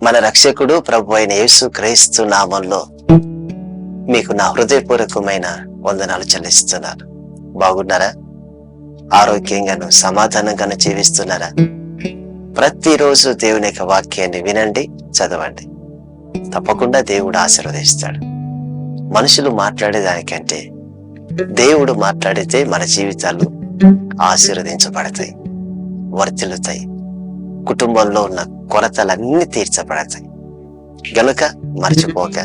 మన రక్షకుడు ప్రభు అయిన యేసు క్రీస్తు నామంలో మీకు నా హృదయపూర్వకమైన వందనాలు చెల్లిస్తున్నాను. బాగున్నారా? ఆరోగ్యంగాను సమాధానంగాను జీవిస్తున్నారా? ప్రతిరోజు దేవుని యొక్క వాక్యాన్ని వినండి, చదవండి. తప్పకుండా దేవుడు ఆశీర్వదిస్తాడు. మనుషులు మాట్లాడేదానికంటే దేవుడు మాట్లాడితే మన జీవితాలు ఆశీర్వదించబడతాయి, వర్ధిల్లుతాయి. కుటుంబంలో ఉన్న కొరతలన్నీ తీర్చబడతాయి. గనుక మర్చిపోక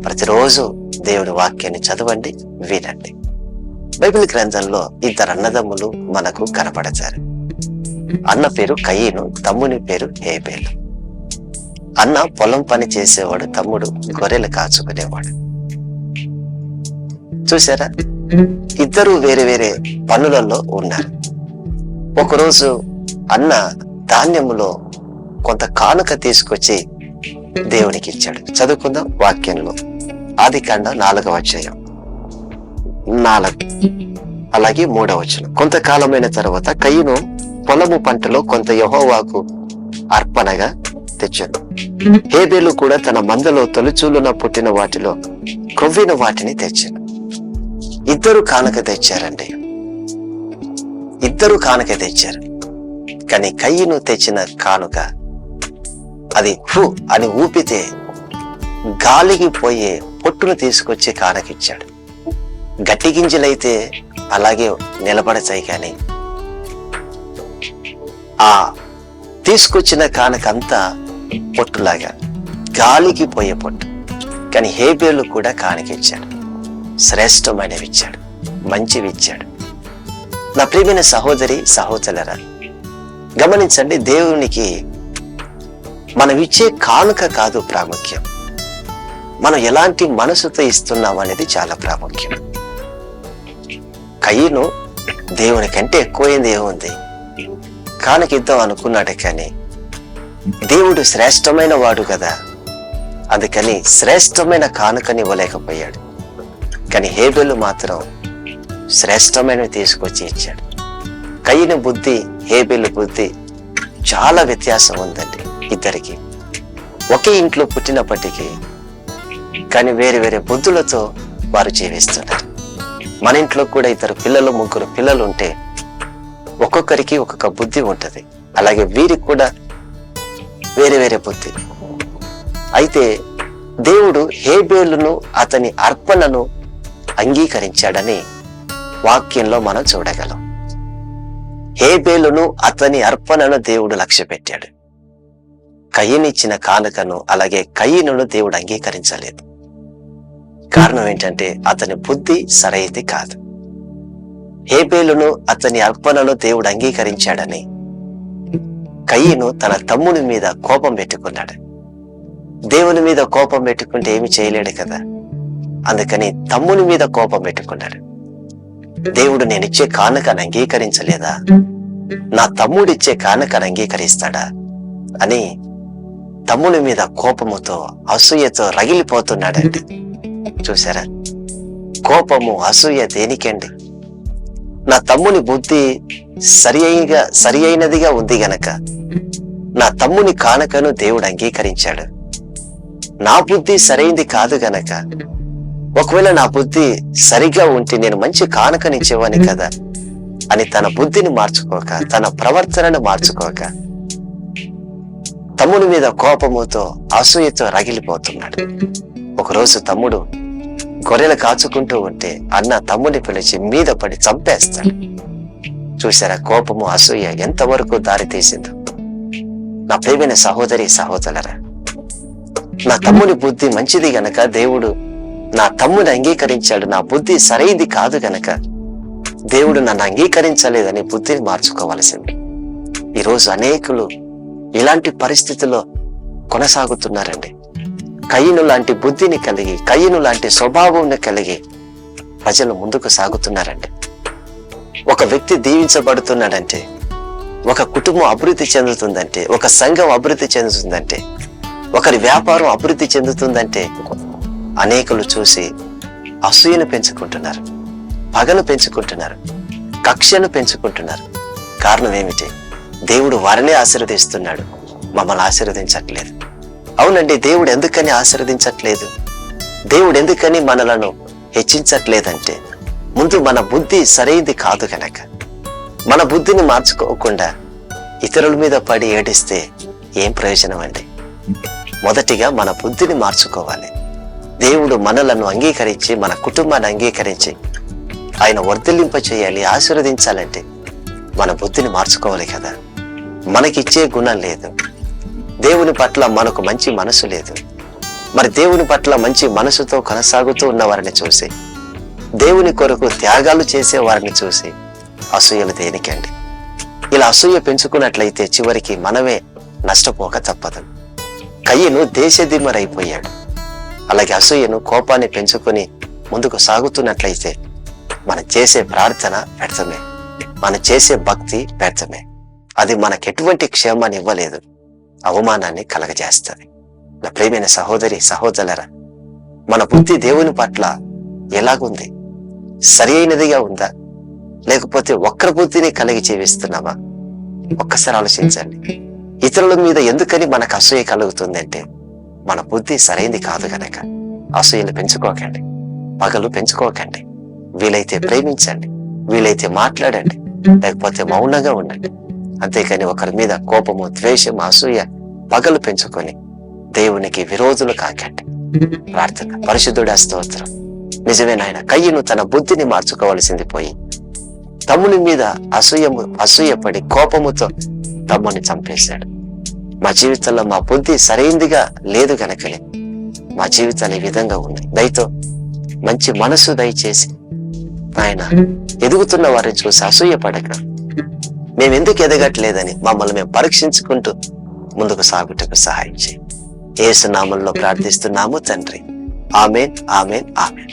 ప్రతిరోజు దేవుడి వాక్యాన్ని చదవండి, వినండి. బైబిల్ గ్రంథంలో ఇద్దరు అన్నదమ్ములు మనకు కనపడతారు. అన్న పేరు కయీను, తమ్ముని పేరు హేబేలు. అన్న పొలం పని చేసేవాడు, తమ్ముడు గొర్రెలు కాచుకునేవాడు. చూసారా, ఇద్దరు వేరే వేరే పనులలో ఉన్నారు. ఒకరోజు అన్న ధాన్యములో కొంత కానుక తీసుకొచ్చి దేవునికి ఇచ్చాడు. చదువుకుందాం వాక్యంలో. ఆదికాండం 4వ అధ్యాయం 4 అలాగే 3వ వచనం. కొంతకాలమైన తర్వాత కయీను పొలము పంటలో కొంత యెహోవాకు అర్పణగా తెచ్చాడు. హేబేలు కూడా తన మందలో తొలిచూలున పుట్టిన వాటిలో కొవ్విన వాటిని తెచ్చాడు. ఇద్దరు కానుక తెచ్చారండి. ఇద్దరు కానుక తెచ్చారు. కానీ కయీను తెచ్చిన కానుక అది హు అని ఊపితే గాలికి పోయే పొట్టును తీసుకొచ్చి కానకిచ్చాడు. గట్టి గింజలైతే అలాగే నిలబడతాయి, కానీ ఆ తీసుకొచ్చిన కానకంతా పొట్టులాగా గాలికి పోయే పొట్టు. కానీ హేబేలు కూడా కానకిచ్చాడు. శ్రేష్టమైనవి ఇచ్చాడు, మంచివి ఇచ్చాడు. నా ప్రియమైన సహోదరి సహోదరులారా, గమనించండి, దేవునికి మనం ఇచ్చే కానుక కాదు ప్రాముఖ్యం, మనం ఎలాంటి మనసుతో ఇస్తున్నాం అనేది చాలా ప్రాముఖ్యం. కయీను దేవుని కంటే ఎక్కువైంది ఏముంది, కానుక ఇద్దాం అనుకున్నాడు. కానీ దేవుడు శ్రేష్టమైన వాడు కదా, అందుకని శ్రేష్టమైన కానుకని ఇవ్వలేకపోయాడు. కానీ హేబేలు మాత్రం శ్రేష్టమైనవి తీసుకొచ్చి ఇచ్చాడు. కయీను బుద్ధి, హేబేలు బుద్ధి చాలా వ్యత్యాసం ఉందండి ఇద్దరికి. ఒకే ఇంట్లో పుట్టినప్పటికీ కానీ వేరే వేరే బుద్ధులతో వారు జీవిస్తున్నారు. మన ఇంట్లో కూడా ఇద్దరు పిల్లలు, ముగ్గురు పిల్లలు ఉంటే ఒక్కొక్కరికి ఒక్కొక్క బుద్ధి ఉంటుంది. అలాగే వీరికి కూడా వేరే వేరే బుద్ధి. అయితే దేవుడు హేబేలును అతని అర్పణను అంగీకరించాడని వాక్యంలో మనం చూడగలం. హేబేలును అతని అర్పణను దేవుడు లక్ష్య పెట్టాడు. కయీను ఇచ్చిన కానుకను అలాగే కయీనును దేవుడు అంగీకరించలేదు. కారణం ఏంటంటే అతని బుద్ధి సరైనది కాదు. హేబేలును అతని అర్పణను దేవుడు అంగీకరించాడని కయీను తన తమ్ముని మీద కోపం పెట్టుకున్నాడు. దేవుని మీద కోపం పెట్టుకుంటే ఏమి చేయలేడు కదా, అందుకని తమ్ముని మీద కోపం పెట్టుకున్నాడు. దేవుడు నేనిచ్చే కానుకను అంగీకరించలేదా, నా తమ్ముడిచ్చే కానుకను అంగీకరిస్తాడా అని తమ్ముని మీద కోపముతో, అసూయతో రగిలిపోతున్నాడండి. చూసారా, కోపము, అసూయ దేనికండి? నా తమ్ముని బుద్ధి సరి అయినదిగా ఉంది గనక నా తమ్ముని కానుకను దేవుడు అంగీకరించాడు. నా బుద్ధి సరైంది కాదు గనక, ఒకవేళ నా బుద్ధి సరిగా ఉంటే నేను మంచి కానుకనిచ్చేవాని కదా అని తన బుద్ధిని మార్చుకోక, తన ప్రవర్తనను మార్చుకోక తమ్ముని మీద కోపముతో, అసూయతో రగిలిపోతున్నాడు. ఒకరోజు తమ్ముడు గొర్రెలు కాచుకుంటూ ఉంటే అన్న తమ్ముని పిలిచి మీద పడి చంపేస్తాడు. చూసారా, కోపము, అసూయ ఎంతవరకు దారి తీసిందో. నా ప్రియమైన సహోదరి సహోదరులారా, నా తమ్ముని బుద్ధి మంచిది గనక దేవుడు నా తమ్ముని అంగీకరించాడు. నా బుద్ధి సరైంది కాదు గనక దేవుడు నన్ను అంగీకరించలేదని బుద్ధిని మార్చుకోవాల్సింది. ఈరోజు అనేకులు ఇలాంటి పరిస్థితుల్లో కొనసాగుతున్నారండి. కయీను లాంటి బుద్ధిని కలిగి, కయీను లాంటి స్వభావం కలిగి ప్రజలు ముందుకు సాగుతున్నారండి. ఒక వ్యక్తి దీవించబడుతున్నాడంటే, ఒక కుటుంబం అభివృద్ధి చెందుతుందంటే, ఒక సంఘం అభివృద్ధి చెందుతుందంటే, ఒకరి వ్యాపారం అభివృద్ధి చెందుతుందంటే అనేకులు చూసి అసూయను పెంచుకుంటున్నారు, పగను పెంచుకుంటున్నారు, కక్షను పెంచుకుంటున్నారు. కారణం ఏమిటి? దేవుడు వారినే ఆశీర్వదిస్తున్నాడు, మమ్మల్ని ఆశీర్వదించట్లేదు. అవునండి, దేవుడు ఎందుకని ఆశీర్వదించట్లేదు, దేవుడు ఎందుకని మనలను హెచ్చించట్లేదంటే ముందు మన బుద్ధి సరైంది కాదు గనక. మన బుద్ధిని మార్చుకోకుండా ఇతరుల మీద పడి ఏడిస్తే ఏం ప్రయోజనం అండి? మొదటిగా మన బుద్ధిని మార్చుకోవాలి. దేవుడు మనలను అంగీకరించి, మన కుటుంబాన్ని అంగీకరించి ఆయన వర్ధిల్లింప చేయాలి, ఆశీర్వదించాలంటే మన బుద్ధిని మార్చుకోవాలి కదా. మనకిచ్చే గుణం లేదు, దేవుని పట్ల మనకు మంచి మనసు లేదు. మరి దేవుని పట్ల మంచి మనసుతో కొనసాగుతూ ఉన్న వారిని చూసి, దేవుని కొరకు త్యాగాలు చేసే వారిని చూసి అసూయలు దేనికండి? ఇలా అసూయ పెంచుకున్నట్లయితే చివరికి మనమే నష్టపోక తప్పదు. కయ్యను దేశదిమ్మరైపోయాడు. అలాగే అసూయను, కోపాన్ని పెంచుకొని ముందుకు సాగుతున్నట్లయితే మనం చేసే ప్రార్థన వ్యర్థమే, మనం చేసే భక్తి వ్యర్థమే. అది మనకెటువంటి క్షేమాన్ని ఇవ్వలేదు, అవమానాన్ని కలగజేస్తుంది. నా ప్రియమైన సహోదరి సహోదరులారా, మన బుద్ధి దేవుని పట్ల ఎలాగుంది? సరి అయినదిగా ఉందా, లేకపోతే వక్ర బుద్ధిని కలిగి జీవిస్తున్నామా? ఒక్కసారి ఆలోచించండి. ఇతరుల మీద ఎందుకని మనకు అసూయ కలుగుతుందంటే మన బుద్ధి సరైంది కాదు గనక. అసూయలు పెంచుకోకండి, పగలు పెంచుకోకండి. వీలైతే ప్రేమించండి, వీలైతే మాట్లాడండి, లేకపోతే మౌనంగా ఉండండి. అంతేకాని ఒకరి మీద కోపము, ద్వేషము, అసూయ, పగలు పెంచుకొని దేవునికి విరోధులు కాకండి. ప్రార్థన. పరిశుద్ధుడా స్తోత్రం. నిజమే నాయన, కయ్యను తన బుద్ధిని మార్చుకోవాల్సింది పోయి తమ్ముని మీద అసూయపడి కోపముతో తమ్ముని చంపేశాడు. మా జీవితంలో మా బుద్ధి సరైందిగా లేదు గనకనే మా జీవితాలు ఈ విధంగా ఉన్నాయి. దయతో మంచి మనసు దయచేసి ఆయన ఎదుగుతున్న వారిని చూసి అసూయపడక, మేమెందుకు ఎదగట్లేదని మమ్మల్ని మేము పరీక్షించుకుంటూ ముందుకు సాగుటకు సహాయం చేయి. యేసు నామములో ప్రార్థిస్తున్నాము తండ్రి. ఆమేన్, ఆమేన్, ఆమేన్.